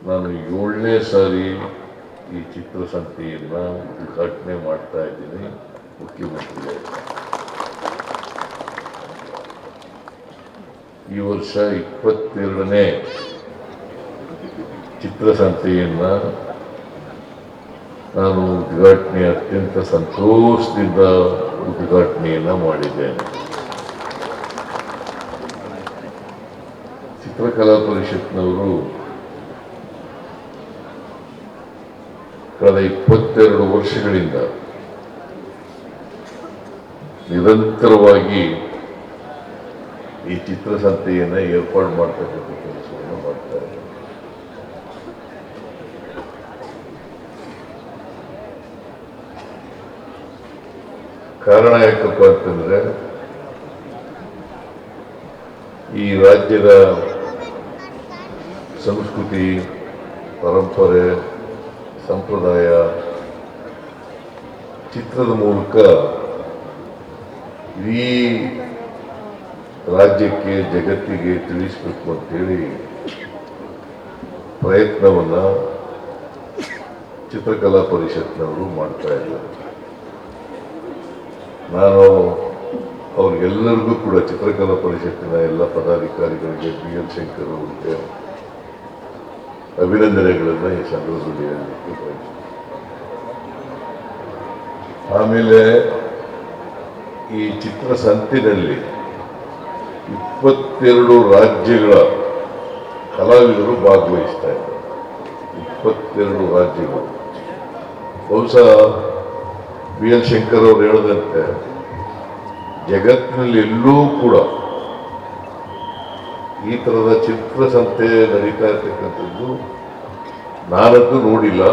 ನಾನು 7ನೇ ಸಾರಿ ಈ ಚಿತ್ರಸಂತೆಯನ್ನು ಉದ್ಘಾಟನೆ ಮಾಡ್ತಾ ಇದ್ದೀನಿ ಮುಖ್ಯಮಂತ್ರಿಗಳೇ. ಈ ವರ್ಷ 22ನೇ ಚಿತ್ರಸಂತೆಯನ್ನು ನಾನು ಉದ್ಘಾಟನೆ ಅತ್ಯಂತ ಸಂತೋಷದಿಂದ ಉದ್ಘಾಟನೆಯನ್ನು ಮಾಡಿದ್ದೇನೆ. ಚಿತ್ರಕಲಾ ಪರಿಷತ್ನವರು ಕಳೆದ 22 ವರ್ಷಗಳಿಂದ ನಿರಂತರವಾಗಿ ಈ ಚಿತ್ರಸಂತೆಯನ್ನು ಏರ್ಪಾಡು ಮಾಡ್ತಕ್ಕಂಥ ಕೆಲಸವನ್ನು ಮಾಡ್ತಾ ಇದ್ದಾರೆ. ಕಾರಣ ಯಾಕಪ್ಪ ಅಂತಂದ್ರೆ, ಈ ರಾಜ್ಯದ ಸಂಸ್ಕೃತಿ, ಪರಂಪರೆ, ಸಂಪ್ರದಾಯ ಚಿತ್ರದ ಮೂಲಕ ಇಡೀ ರಾಜ್ಯಕ್ಕೆ, ಜಗತ್ತಿಗೆ ತಿಳಿಸಬೇಕು ಅಂತೇಳಿ ಪ್ರಯತ್ನವನ್ನು ಚಿತ್ರಕಲಾ ಪರಿಷತ್ನವರು ಮಾಡ್ತಾ ಇದ್ದಾರೆ. ನಾನು ಅವ್ರಿಗೆಲ್ಲರಿಗೂ ಕೂಡ ಚಿತ್ರಕಲಾ ಪರಿಷತ್ತಿನ ಎಲ್ಲ ಪದಾಧಿಕಾರಿಗಳಿಗೆ, BL ಶಂಕರ್ ಅವರಿಗೆ ಅಭಿನಂದನೆಗಳನ್ನು ಈ ಸಂದರ್ಭದಲ್ಲಿ ಹೇಳಲಿಕ್ಕೆ ಬಯಸ್ತೀನಿ. ಆಮೇಲೆ ಈ ಚಿತ್ರಸಂತೆಯಲ್ಲಿ 22 ರಾಜ್ಯಗಳ ಕಲಾವಿದರು ಭಾಗವಹಿಸ್ತಾ ಇದ್ದಾರೆ. 22 ರಾಜ್ಯಗಳು. ಬಹುಶಃ BL ಶಂಕರ್ ಅವರು ಹೇಳಿದಂತೆ ಜಗತ್ತಿನಲ್ಲಿ ಎಲ್ಲೂ ಕೂಡ ಈ ಥರದ ಚಿತ್ರಸಂತೆ ನಡೀತಾ ಇರ್ತಕ್ಕಂಥದ್ದು ನಾನಂತೂ ನೋಡಿಲ್ಲ.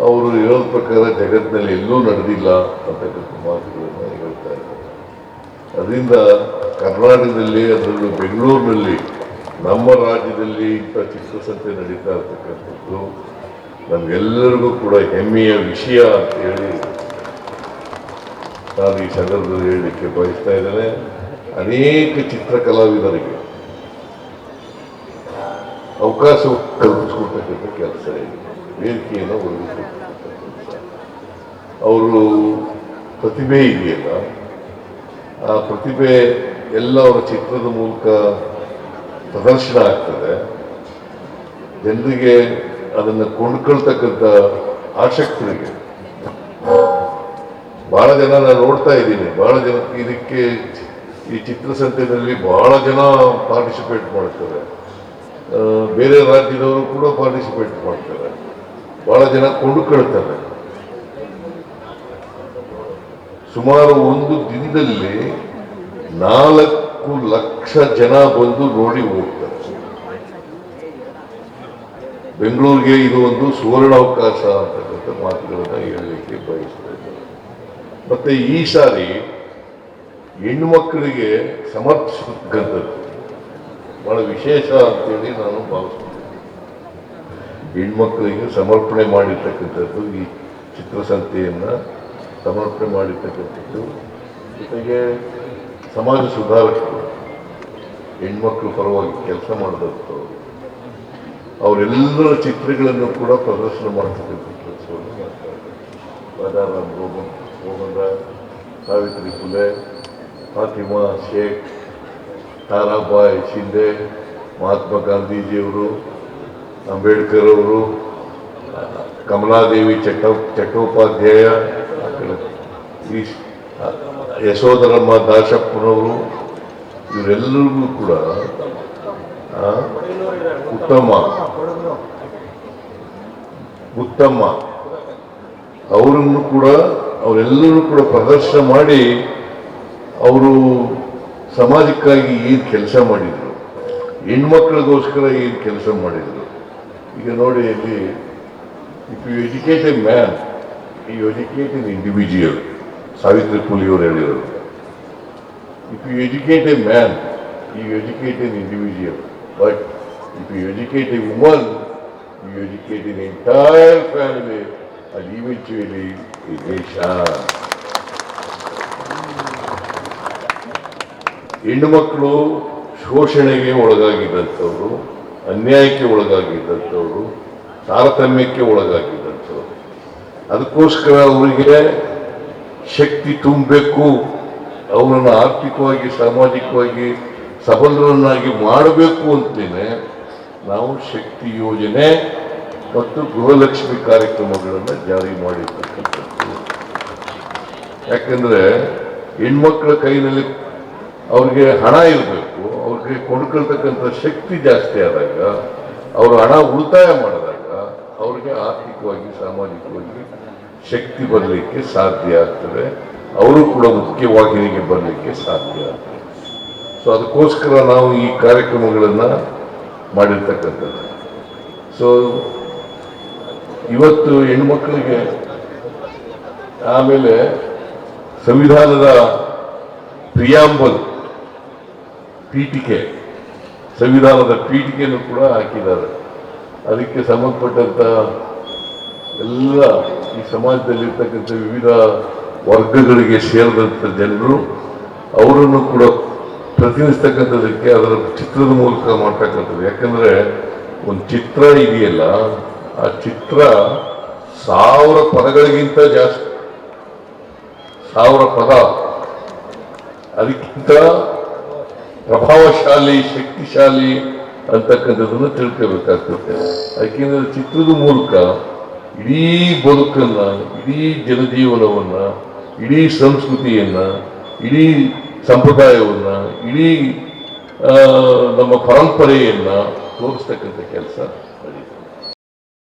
ಅವರು ಹೇಳೋದ ಪ್ರಕಾರ ಜಗತ್ತಿನಲ್ಲಿ ಎಲ್ಲೂ ನಡೆದಿಲ್ಲ ಅಂತಕ್ಕಂಥ ಮಾತುಗಳನ್ನು ಹೇಳ್ತಾ ಇದ್ದಾರೆ. ಅದರಿಂದ ಕರ್ನಾಟಕದಲ್ಲಿ, ಅದರಲ್ಲೂ ಬೆಂಗಳೂರಿನಲ್ಲಿ, ನಮ್ಮ ರಾಜ್ಯದಲ್ಲಿ ಇಂಥ ಚಿತ್ರಸಂತೆ ನಡೀತಾ ಇರ್ತಕ್ಕಂಥದ್ದು ನಮಗೆಲ್ಲರಿಗೂ ಕೂಡ ಹೆಮ್ಮೆಯ ವಿಷಯ ಅಂತ ಹೇಳಿ ನಾನು ಈ ಸಂದರ್ಭದಲ್ಲಿ ಹೇಳಲಿಕ್ಕೆ ಬಯಸ್ತಾ ಇದ್ದೇನೆ. ಅನೇಕ ಚಿತ್ರಕಲಾವಿದರಿಗೆ ಅವಕಾಶ ಕಲ್ಪಿಸ್ಕೊಡ್ತಕ್ಕಂಥ ಕೆಲಸ ಇದೆ, ವೇದಿಕೆಯನ್ನು ಒದಗಿಸ್ಕೊಡ್ತಕ್ಕಂಥ ಕೆಲಸ. ಅವರು ಪ್ರತಿಭೆ ಇದೆಯಲ್ಲ, ಆ ಪ್ರತಿಭೆ ಎಲ್ಲ ಅವರ ಚಿತ್ರದ ಮೂಲಕ ಪ್ರದರ್ಶನ ಆಗ್ತದೆ. ಜನರಿಗೆ ಅದನ್ನು ಕೊಂಡ್ಕೊಳ್ತಕ್ಕಂಥ ಆಸಕ್ತರಿಗೆ ಬಹಳ ಜನ ನಾನು ನೋಡ್ತಾ ಇದ್ದೀನಿ. ಬಹಳ ಜನ ಇದಕ್ಕೆ, ಈ ಚಿತ್ರಸಂತೆಯಲ್ಲಿ ಬಹಳ ಜನ ಪಾರ್ಟಿಸಿಪೇಟ್ ಮಾಡ್ತಾರೆ. ಬೇರೆ ರಾಜ್ಯದವರು ಕೂಡ ಪಾರ್ಟಿಸಿಪೇಟ್ ಮಾಡ್ತಾರೆ. ಬಹಳ ಜನ ಕೊಂಡುಕೊಳ್ತಾರೆ. ಸುಮಾರು ಒಂದು ದಿನದಲ್ಲಿ 4 ಲಕ್ಷ ಜನ ಬಂದು ನೋಡಿ ಹೋಗ್ತಾರೆ. ಬೆಂಗಳೂರಿಗೆ ಇದು ಒಂದು ಸುವರ್ಣಾವಕಾಶ ಅಂತಕ್ಕಂಥ ಮಾತುಗಳನ್ನು ಹೇಳಲಿಕ್ಕೆ ಬಯಸ್ತಾ ಇದ್ದಾರೆ. ಮತ್ತೆ ಈ ಸಾರಿ ಹೆಣ್ಣು ಮಕ್ಕಳಿಗೆ ಸಮರ್ಪಿಸತಕ್ಕಂಥದ್ದು ಬಹಳ ವಿಶೇಷ ಅಂತೇಳಿ ನಾನು ಭಾವಿಸ್ತೀನಿ. ಹೆಣ್ಮಕ್ಕಳಿಗೆ ಸಮರ್ಪಣೆ ಮಾಡಿರ್ತಕ್ಕಂಥದ್ದು, ಈ ಚಿತ್ರಸಂತೆಯನ್ನು ಸಮರ್ಪಣೆ ಮಾಡಿರ್ತಕ್ಕಂಥದ್ದು. ಜೊತೆಗೆ ಸಮಾಜ ಸುಧಾರಕರು, ಹೆಣ್ಮಕ್ಳ ಪರವಾಗಿ ಕೆಲಸ ಮಾಡಿದಂಥವ್ರು, ಅವರೆಲ್ಲರ ಚಿತ್ರಗಳನ್ನು ಕೂಡ ಪ್ರದರ್ಶನ ಮಾಡ್ತಕ್ಕಂಥ ಕೆಲಸವನ್ನು ಮಾಡ್ತಾರೆ. ರಾಜಾರಾಮ್ ಮೋಹನ್ ರಾಯ್, ಸಾವಿತ್ರಿ ಫುಲೆ, ಫಾತಿಮಾ ಶೇಖ್, ತಾರಾಬಾಯಿ ಶಿಂದೆ, ಮಹಾತ್ಮ ಗಾಂಧೀಜಿಯವರು, ಅಂಬೇಡ್ಕರ್ ಅವರು, ಕಮಲಾದೇವಿ ಚಟ್ಟೋಪಾಧ್ಯಾಯ, ಯಶೋಧರಮ್ಮ ದಾಸಪ್ಪನವರು, ಇವರೆಲ್ಲರಿಗೂ ಕೂಡ ಉತ್ತಮ ಅವರೆಲ್ಲರೂ ಕೂಡ ಪ್ರದರ್ಶನ ಮಾಡಿ ಅವರು ಸಮಾಜಕ್ಕಾಗಿ ಏನು ಕೆಲಸ ಮಾಡಿದರು, ಹೆಣ್ಮಕ್ಳಿಗೋಸ್ಕರ ಏನು ಕೆಲಸ ಮಾಡಿದರು. ಈಗ ನೋಡಿ, ಇಲ್ಲಿ if you educate a man, you educate an individual. Savitri ಫುಲೆಯವರು ಹೇಳಿದರು, if you educate a man, you educate an individual, but if you educate a woman, you educate an entire family and eventually a nation. ಹೆಣ್ಣು ಮಕ್ಕಳು ಶೋಷಣೆಗೆ ಒಳಗಾಗಿದ್ದಂಥವ್ರು, ಅನ್ಯಾಯಕ್ಕೆ ಒಳಗಾಗಿದ್ದಂಥವ್ರು, ತಾರತಮ್ಯಕ್ಕೆ ಒಳಗಾಗಿದ್ದಂಥವ್ರು. ಅದಕ್ಕೋಸ್ಕರ ಅವರಿಗೆ ಶಕ್ತಿ ತುಂಬಬೇಕು, ಅವರನ್ನು ಆರ್ಥಿಕವಾಗಿ ಸಾಮಾಜಿಕವಾಗಿ ಸಬಲರನ್ನಾಗಿ ಮಾಡಬೇಕು ಅಂತಲೇ ನಾವು ಶಕ್ತಿ ಯೋಜನೆ ಮತ್ತು ಗೃಹಲಕ್ಷ್ಮಿ ಕಾರ್ಯಕ್ರಮಗಳನ್ನು ಜಾರಿ ಮಾಡಿರ್ತಕ್ಕಂಥದ್ದು. ಯಾಕಂದರೆ ಹೆಣ್ಮಕ್ಳ ಕೈನಲ್ಲಿ ಅವ್ರಿಗೆ ಹಣ ಇರಬೇಕು, ಅವ್ರಿಗೆ ಕೊಂಡ್ಕೊಳ್ತಕ್ಕಂಥ ಶಕ್ತಿ ಜಾಸ್ತಿ ಆದಾಗ, ಅವರು ಹಣ ಉಳಿತಾಯ ಮಾಡಿದಾಗ ಅವ್ರಿಗೆ ಆರ್ಥಿಕವಾಗಿ ಸಾಮಾಜಿಕವಾಗಿ ಶಕ್ತಿ ಬರಲಿಕ್ಕೆ ಸಾಧ್ಯ ಆಗ್ತದೆ, ಅವರು ಕೂಡ ಮುಖ್ಯವಾಹಿನಿಗೆ ಬರಲಿಕ್ಕೆ ಸಾಧ್ಯ ಆಗ್ತದೆ. ಸೊ ಅದಕ್ಕೋಸ್ಕರ ನಾವು ಈ ಕಾರ್ಯಕ್ರಮಗಳನ್ನು ಮಾಡಿರ್ತಕ್ಕಂಥದ್ದು. ಸೊ ಇವತ್ತು ಹೆಣ್ಮಕ್ಳಿಗೆ ಆಮೇಲೆ ಸಂವಿಧಾನದ ಪ್ರಿಯಾಂಬಲ್ ಪೀಠಿಕೆ, ಸಂವಿಧಾನದ ಪೀಠಿಕೆಯನ್ನು ಕೂಡ ಹಾಕಿದ್ದಾರೆ. ಅದಕ್ಕೆ ಸಂಬಂಧಪಟ್ಟಂಥ ಎಲ್ಲ ಈ ಸಮಾಜದಲ್ಲಿರ್ತಕ್ಕಂಥ ವಿವಿಧ ವರ್ಗಗಳಿಗೆ ಸೇರಿದಂಥ ಜನರು ಅವರನ್ನು ಕೂಡ ಪ್ರತಿನಿಧಿಸ್ತಕ್ಕಂಥದಕ್ಕೆ ಅದರ ಚಿತ್ರದ ಮೂಲಕ ಮಾಡ್ತಕ್ಕಂಥದ್ದು. ಯಾಕಂದರೆ ಒಂದು ಚಿತ್ರ ಇದೆಯಲ್ಲ, ಆ ಚಿತ್ರ 1000 ಪದಗಳಿಗಿಂತ ಜಾಸ್ತಿ, 1000 ಪದ, ಅದಕ್ಕಿಂತ ಪ್ರಭಾವಶಾಲಿ, ಶಕ್ತಿಶಾಲಿ ಅಂತಕ್ಕಂಥದ್ದನ್ನು ತಿಳ್ಕೋಬೇಕಾಗ್ತದೆ. ಯಾಕೆಂದರೆ ಚಿತ್ರದ ಮೂಲಕ ಇಡೀ ಬದುಕನ್ನು, ಇಡೀ ಜನಜೀವನವನ್ನು, ಇಡೀ ಸಂಸ್ಕೃತಿಯನ್ನು, ಇಡೀ ಸಂಪ್ರದಾಯವನ್ನು, ಇಡೀ ನಮ್ಮ ಪರಂಪರೆಯನ್ನು ತೋರಿಸ್ತಕ್ಕಂಥ ಕೆಲಸ